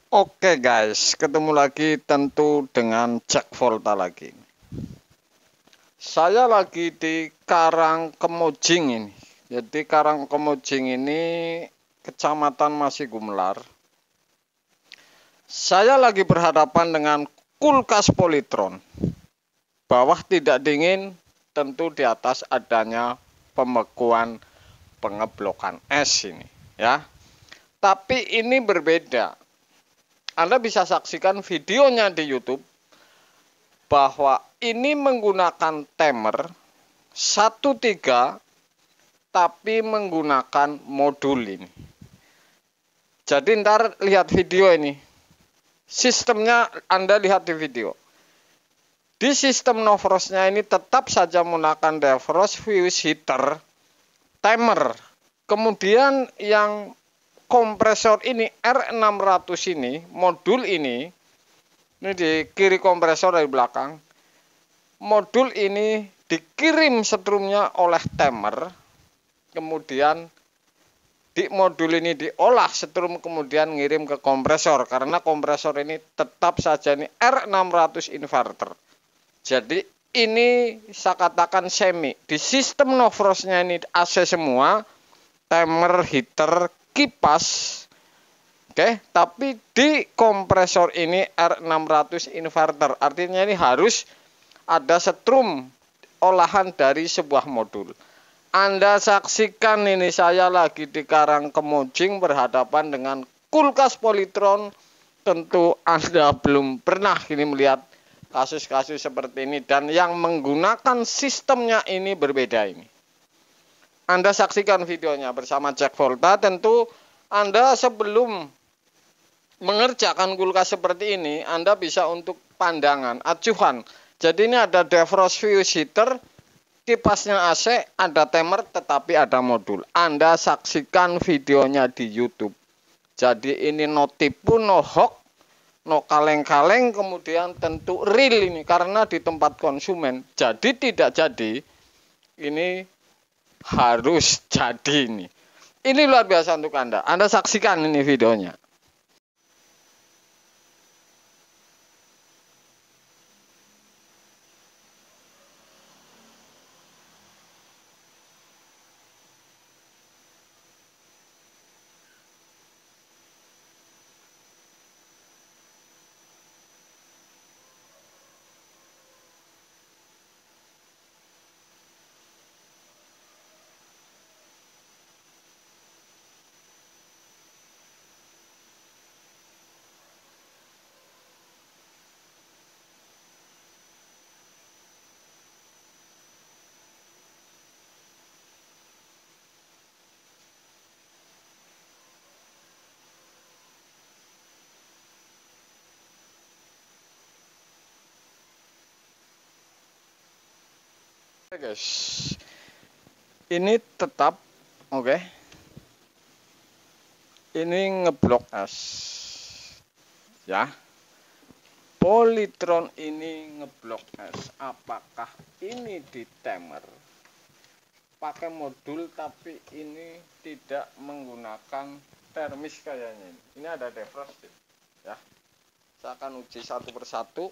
Oke guys, ketemu lagi tentu dengan Jack Volta lagi. Saya lagi di Karangkemojing ini. Jadi Karangkemojing ini Kecamatan Masih Gumelar. Saya lagi berhadapan dengan kulkas Polytron. Bawah tidak dingin, tentu di atas adanya pembekuan pengeblokan es ini, ya. Tapi ini berbeda. Anda bisa saksikan videonya di YouTube bahwa ini menggunakan timer 13 tapi menggunakan modul ini. Jadi ntar lihat video ini. Sistemnya Anda lihat di video. Di sistem no frostnya ini tetap saja menggunakan defrost fuse heater timer. Kemudian yang kompresor ini R600 ini, modul ini di kiri kompresor dari belakang. Modul ini dikirim setrumnya oleh timer. Kemudian di modul ini diolah setrum kemudian ngirim ke kompresor. Karena kompresor ini tetap saja ini R600 inverter. Jadi ini saya katakan semi. Di sistem no frostnya ini AC semua. Timer, heater, kipas. Oke, tapi di kompresor ini R600 inverter. Artinya ini harus ada setrum olahan dari sebuah modul. Anda saksikan ini saya lagi di Karangkemojing berhadapan dengan kulkas Polytron. Tentu Anda belum pernah ini melihat kasus-kasus seperti ini. Dan yang menggunakan sistemnya ini berbeda ini. Anda saksikan videonya bersama Jack Volta. Tentu Anda sebelum mengerjakan kulkas seperti ini, Anda bisa untuk pandangan, acuan. Jadi ini ada defrost fuse heater, kipasnya AC, ada timer, tetapi ada modul. Anda saksikan videonya di YouTube. Jadi ini no tipu, no hoax, no kaleng-kaleng, kemudian tentu real ini karena di tempat konsumen. Jadi tidak jadi, ini harus jadi ini. Ini luar biasa untuk Anda. Anda saksikan ini videonya. Oke guys, ini tetap oke. Ini ngeblok es, ya. Polytron ini ngeblok es. Apakah ini di timer? Pakai modul tapi ini tidak menggunakan termis kayaknya. Ini ada defrost, ya. Saya akan uji satu persatu.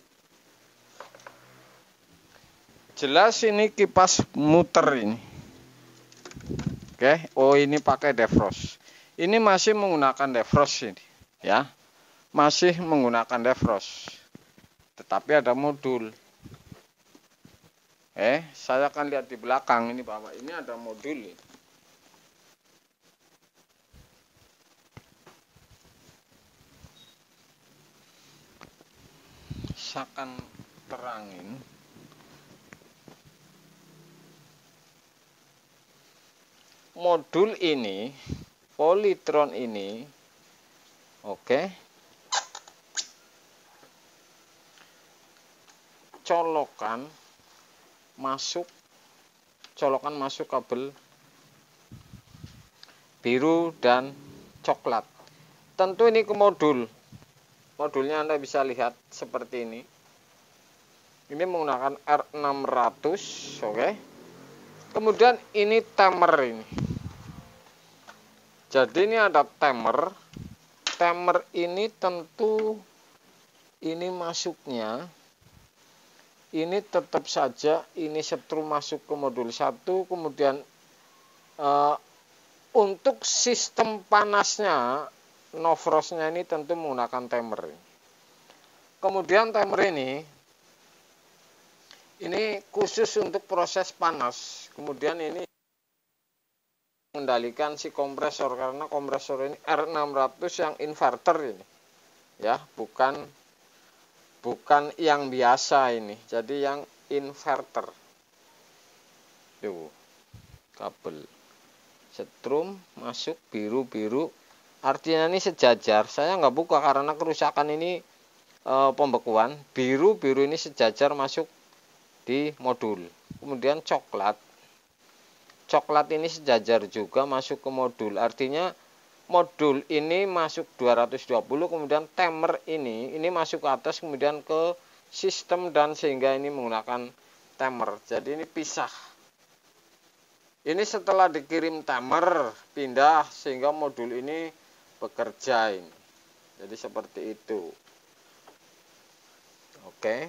Jelas ini kipas muter ini. Oke, oh ini pakai defrost. Ini masih menggunakan defrost ini, ya. Masih menggunakan defrost. Tetapi ada modul. Saya akan lihat di belakang ini bahwa ini ada modul ini. Saya akan terangin. Modul ini, Polytron ini, oke, colokan masuk kabel biru dan coklat. Tentu ini ke modul. Modulnya Anda bisa lihat seperti ini. Ini menggunakan R600, oke. Kemudian ini timer ini. Jadi ini ada timer. timer ini tentu ini masuknya ini tetap saja ini setrum masuk ke modul 1, kemudian untuk sistem panasnya no frostnya ini tentu menggunakan timer. Kemudian timer ini khusus untuk proses panas. Kemudian ini mengendalikan si kompresor, karena kompresor ini R600 yang inverter ini ya, bukan yang biasa ini, jadi yang inverter. Tuh kabel setrum masuk biru artinya ini sejajar. Saya nggak buka karena kerusakan ini pembekuan. Biru ini sejajar masuk di modul. Kemudian coklat ini sejajar juga masuk ke modul, artinya modul ini masuk 220, kemudian timer ini masuk ke atas, kemudian ke sistem, dan sehingga ini menggunakan timer. Jadi ini pisah. Ini setelah dikirim timer pindah sehingga modul ini bekerja ini. Jadi seperti itu. Oke.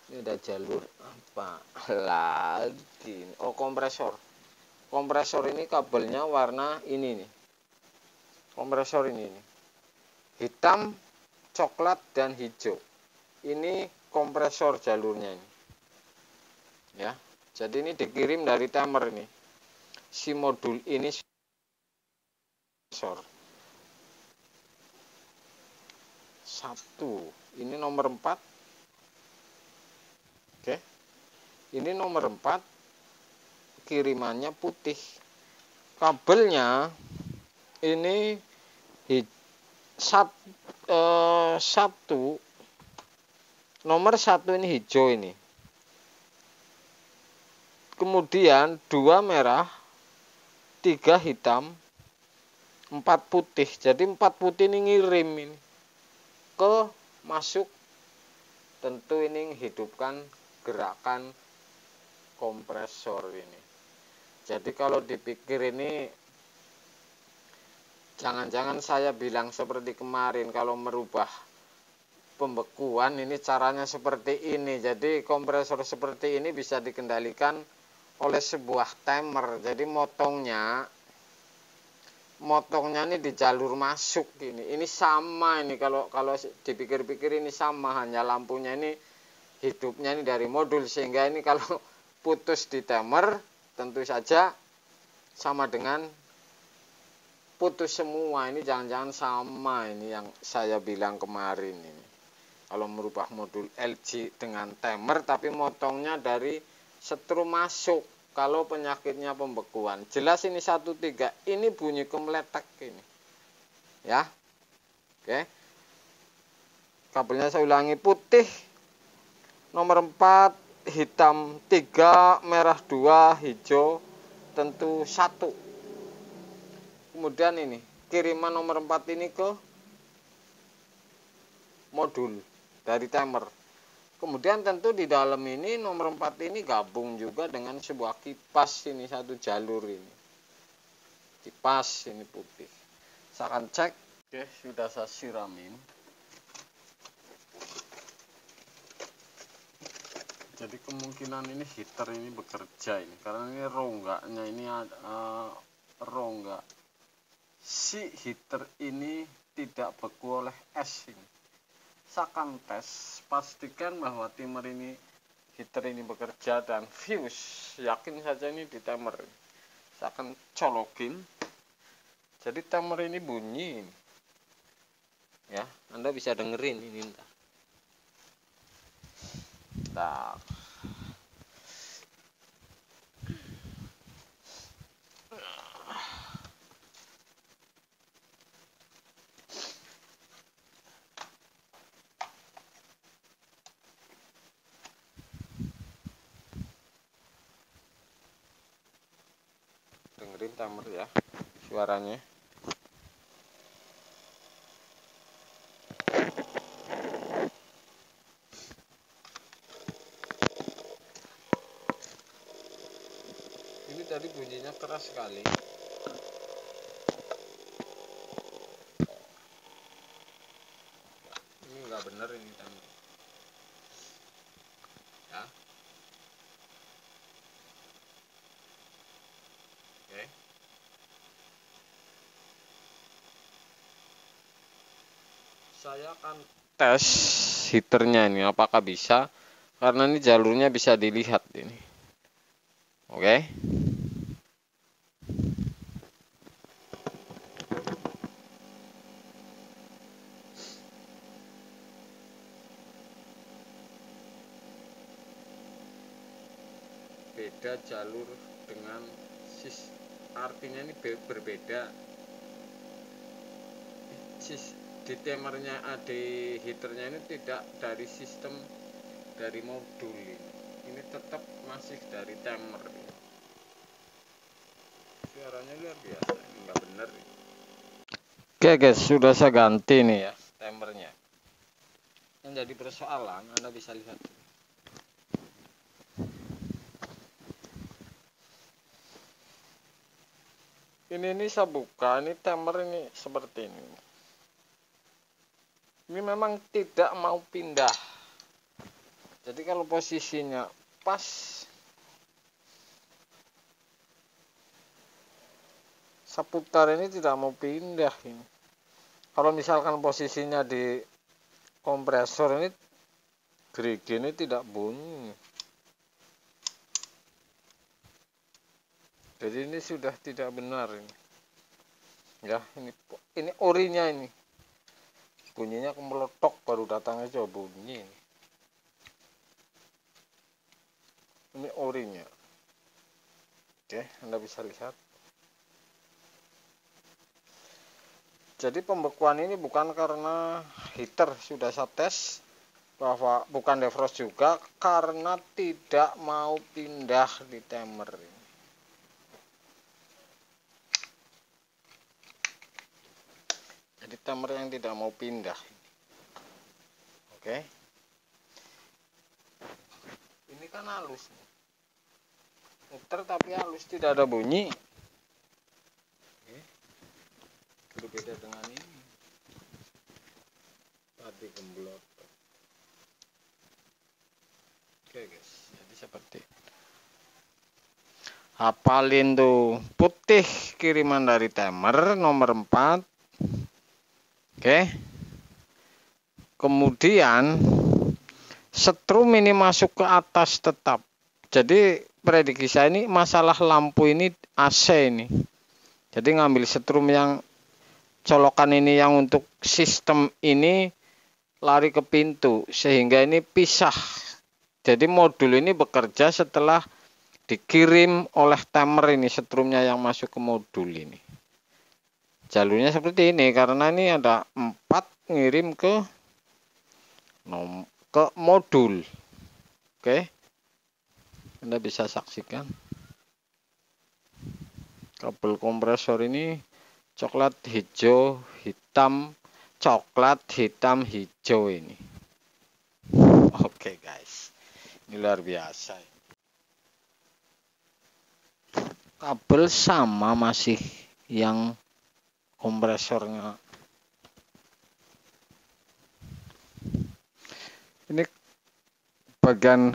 Ini ada jalur apa lagi? Oh, kompresor. Kompresor ini kabelnya warna ini nih. Kompresor ini nih. Hitam, coklat, dan hijau. Ini kompresor jalurnya ini. Ya. Jadi ini dikirim dari timer ini. Si modul ini kompresor. 1. Ini nomor 4. Oke. Ini nomor 4. Kirimannya putih. Kabelnya ini 1 nomor 1 ini hijau ini. Kemudian 2 merah, 3 hitam, 4 putih. Jadi 4 putih ini ngirim ini ke masuk, tentu ini menghidupkan gerakan kompresor ini. Jadi kalau dipikir ini jangan-jangan saya bilang seperti kemarin, kalau merubah pembekuan ini caranya seperti ini. Jadi kompresor seperti ini bisa dikendalikan oleh sebuah timer. Jadi motongnya ini di jalur masuk ini. Ini sama ini, kalau dipikir-pikir ini sama, hanya lampunya ini hidupnya ini dari modul, sehingga ini kalau putus di timer tentu saja sama dengan putus semua. Ini jangan-jangan sama ini yang saya bilang kemarin ini. Kalau merubah modul LG dengan timer tapi motongnya dari setrum masuk, kalau penyakitnya pembekuan. Jelas ini 13. Ini bunyi kemeletek ini. Ya. Oke. Kabelnya saya ulangi, putih nomor 4, hitam 3, merah 2, hijau tentu 1. Kemudian ini kiriman nomor 4 ini ke modul dari timer. Kemudian tentu di dalam ini nomor 4 ini gabung juga dengan sebuah kipas ini, 1 jalur ini. Kipas ini putih. Saya akan cek. Oke, sudah saya siramin. Jadi kemungkinan ini heater ini bekerja ini, karena ini rongganya ini rongga. Si heater ini tidak beku oleh es ini. Saya akan tes, pastikan bahwa timer ini, heater ini bekerja, dan fuse yakin saja ini di timer. Saya akan colokin. Jadi timer ini bunyi ya, Anda bisa dengerin ini ntar. Dengerin timer ya, suaranya. Ini tadi bunyinya keras sekali. saya akan tes heaternya ini apakah bisa, karena ini jalurnya bisa dilihat ini. Oke. Beda jalur dengan artinya ini berbeda. Di timernya, di heaternya ini tidak dari sistem dari modul ini tetap masih dari timer. Suaranya luar biasa, ini nggak bener. Oke guys, sudah saya ganti nih ya timernya. Yang jadi persoalan, Anda bisa lihat. Ini saya buka, ini timer ini seperti ini. Ini memang tidak mau pindah. Jadi kalau posisinya pas, seputar ini tidak mau pindah ini. Kalau misalkan posisinya di kompresor ini, gerigi ini tidak bunyi. Jadi ini sudah tidak benar ini. Ya, ini orinya ini. Bunyinya meletok baru datangnya coba bunyi ini. Ini orinya. Oke, Anda bisa lihat. Jadi pembekuan ini bukan karena heater, sudah saya tes bahwa bukan defrost juga, karena tidak mau pindah di timer ini. Jadi timer yang tidak mau pindah. Oke. Ini kan halus. Muter tapi halus, tidak ada bunyi. Oke. Berbeda dengan ini. Tadi gemblot. Oke guys, jadi seperti hafalin tuh, putih kiriman dari timer nomor 4. Oke. Kemudian setrum ini masuk ke atas tetap. Jadi prediksi saya ini masalah lampu ini AC ini. Jadi ngambil setrum yang colokan ini yang untuk sistem ini lari ke pintu sehingga ini pisah. Jadi modul ini bekerja setelah dikirim oleh timer ini, setrumnya yang masuk ke modul ini. Jalurnya seperti ini karena ini ada 4 ngirim ke modul. Oke. Anda bisa saksikan kabel kompresor ini coklat, hijau, hitam, coklat, hitam, hijau ini. Oke guys, ini luar biasa. Kabel sama masih yang kompresornya. Ini bagian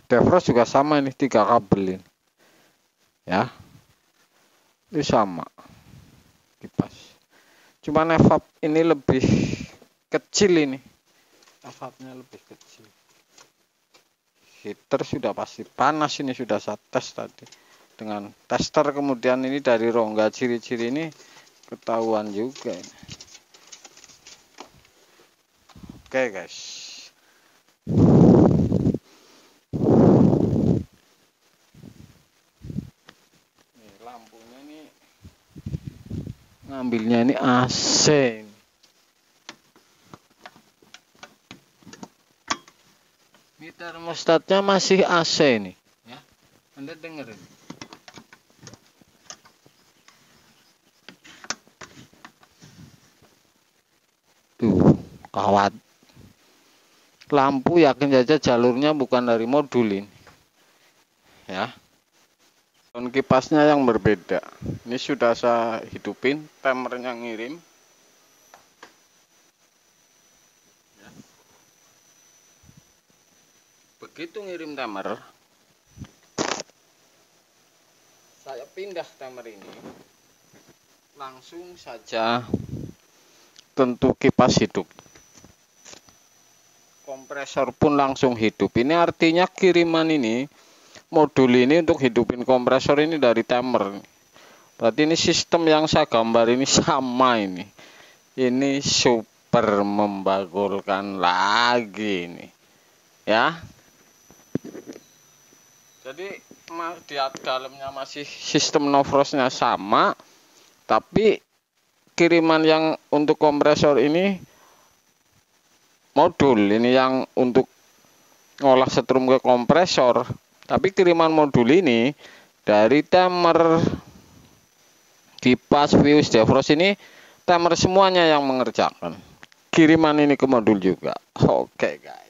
defrost juga sama, ini 3 kabel ini. Ya. Ini sama. Kipas. Cuma evap ini lebih kecil ini. Evapnya lebih kecil. Heater sudah pasti panas, ini sudah saya tes tadi. Dengan tester, kemudian ini dari rongga ciri-ciri ini ketahuan juga ini. Oke guys. Nih, lampunya ini ngambilnya ini AC. Ini termostatnya masih AC nih, ya. Anda dengerin. Tuh, kawat. Lampu yakin saja jalurnya bukan dari modul ini. Ya. Dan kipasnya yang berbeda. Ini sudah saya hidupin, timernya ngirim. Ya. Begitu ngirim timer, saya pindah timer ini, langsung saja tentu kipas hidup. kompresor pun langsung hidup. Ini artinya kiriman ini, modul ini untuk hidupin kompresor ini dari timer. Berarti ini sistem yang saya gambar ini sama ini. Ini super membagulkan lagi ini. Ya. Jadi di dalamnya masih sistem no frostnya sama, tapi kiriman yang untuk kompresor ini modul ini yang untuk ngolah setrum ke kompresor, tapi kiriman modul ini dari timer, kipas, fuse, defrost ini timer semuanya yang mengerjakan. Kiriman ini ke modul juga. Oke guys.